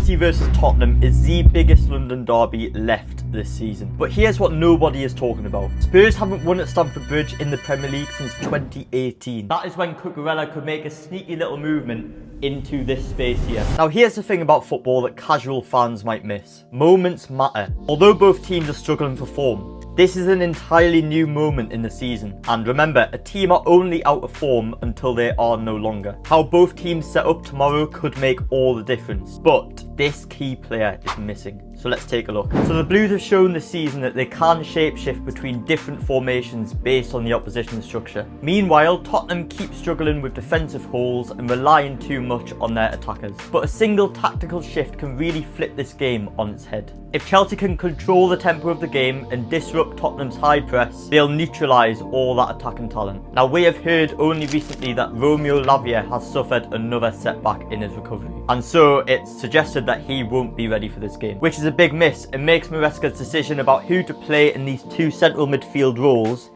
Chelsea versus Tottenham is the biggest London derby left this season. But here's what nobody is talking about. Spurs haven't won at Stamford Bridge in the Premier League since 2018. That is when Cucurella could make a sneaky little movement into this space here. Now here's the thing about football that casual fans might miss. Moments matter. Although both teams are struggling for form, this is an entirely new moment in the season. And remember, a team are only out of form until they are no longer. How both teams set up tomorrow could make all the difference. But this key player is missing. So let's take a look. So the Blues have shown this season that they can shapeshift between different formations based on the opposition structure. Meanwhile, Tottenham keep struggling with defensive holes and relying too much on their attackers. But a single tactical shift can really flip this game on its head. If Chelsea can control the tempo of the game and disrupt Tottenham's high press, they'll neutralise all that attacking talent. Now we have heard only recently that Romeo Lavia has suffered another setback in his recovery. And so it's suggested that he won't be ready for this game, which is a big miss and makes Maresca's decision about who to play in these two central midfield roles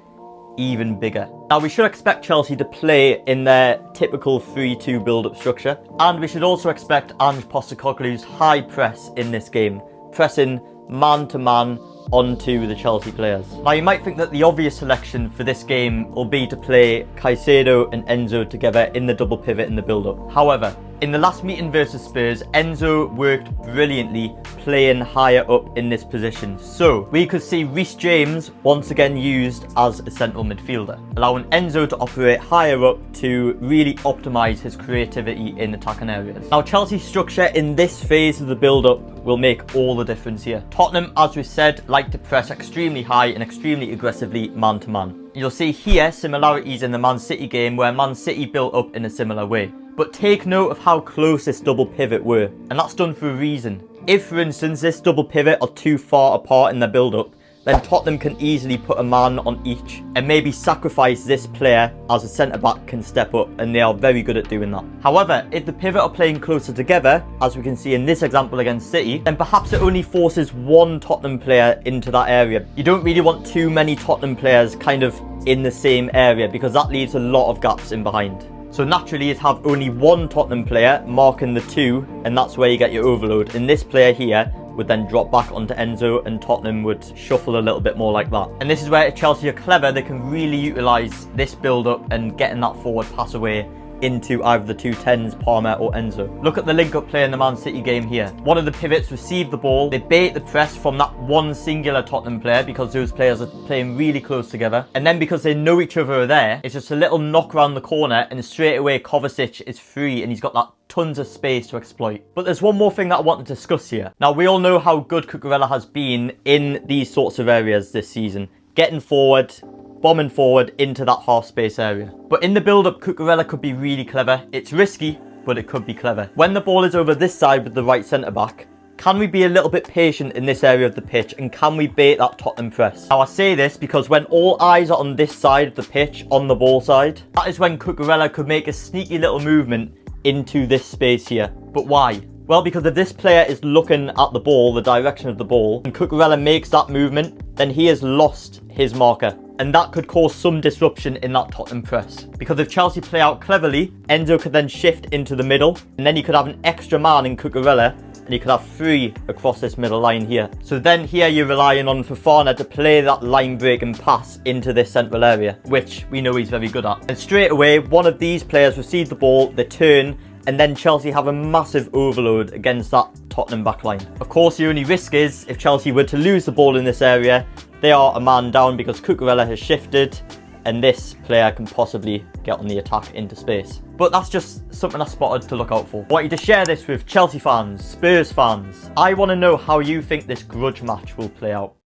even bigger. Now we should expect Chelsea to play in their typical 3-2 build-up structure, and we should also expect Ange Postecoglou's high press in this game, pressing man-to-man onto the Chelsea players. Now you might think that the obvious selection for this game will be to play Caicedo and Enzo together in the double pivot in the build-up. However, in the last meeting versus Spurs, Enzo worked brilliantly playing higher up in this position. So we could see Reece James once again used as a central midfielder, allowing Enzo to operate higher up to really optimise his creativity in attacking areas. Now Chelsea's structure in this phase of the build-up will make all the difference here. Tottenham, as we said, like to press extremely high and extremely aggressively man-to-man. You'll see here similarities in the Man City game where Man City built up in a similar way. But take note of how close this double pivot were, and that's done for a reason. If, for instance, this double pivot are too far apart in their build-up, then Tottenham can easily put a man on each and maybe sacrifice this player as a centre-back can step up, and they are very good at doing that. However, if the pivot are playing closer together, as we can see in this example against City, then perhaps it only forces one Tottenham player into that area. You don't really want too many Tottenham players kind of in the same area because that leaves a lot of gaps in behind. So naturally you'd have only one Tottenham player marking the two, and that's where you get your overload. And this player here would then drop back onto Enzo and Tottenham would shuffle a little bit more like that. And this is where if Chelsea are clever, they can really utilise this build-up and getting that forward pass away into either the two 10s, Palmer or Enzo. Look at the link-up play in the Man City game here. One of the pivots received the ball, they bait the press from that one singular Tottenham player because those players are playing really close together, and then because they know each other are there, it's just a little knock around the corner and straight away Kovacic is free and he's got that tons of space to exploit. But there's one more thing that I want to discuss here. Now we all know how good Cucurella has been in these sorts of areas this season, getting forward, bombing forward into that half space area. But in the build-up, Cucurella could be really clever. It's risky, but it could be clever. When the ball is over this side with the right centre-back, can we be a little bit patient in this area of the pitch and can we bait that Tottenham press? Now I say this because when all eyes are on this side of the pitch, on the ball side, that is when Cucurella could make a sneaky little movement into this space here. But why? Well, because if this player is looking at the ball, the direction of the ball, and Cucurella makes that movement, then he has lost his marker. And that could cause some disruption in that Tottenham press. Because if Chelsea play out cleverly, Enzo could then shift into the middle, and then you could have an extra man in Cucurella, and you could have three across this middle line here. So then here you're relying on Fofana to play that line break and pass into this central area, which we know he's very good at. And straight away, one of these players receives the ball, they turn, and then Chelsea have a massive overload against that Tottenham backline. Of course, the only risk is, if Chelsea were to lose the ball in this area, they are a man down because Cucurella has shifted and this player can possibly get on the attack into space. But that's just something I spotted to look out for. I want you to share this with Chelsea fans, Spurs fans. I want to know how you think this grudge match will play out.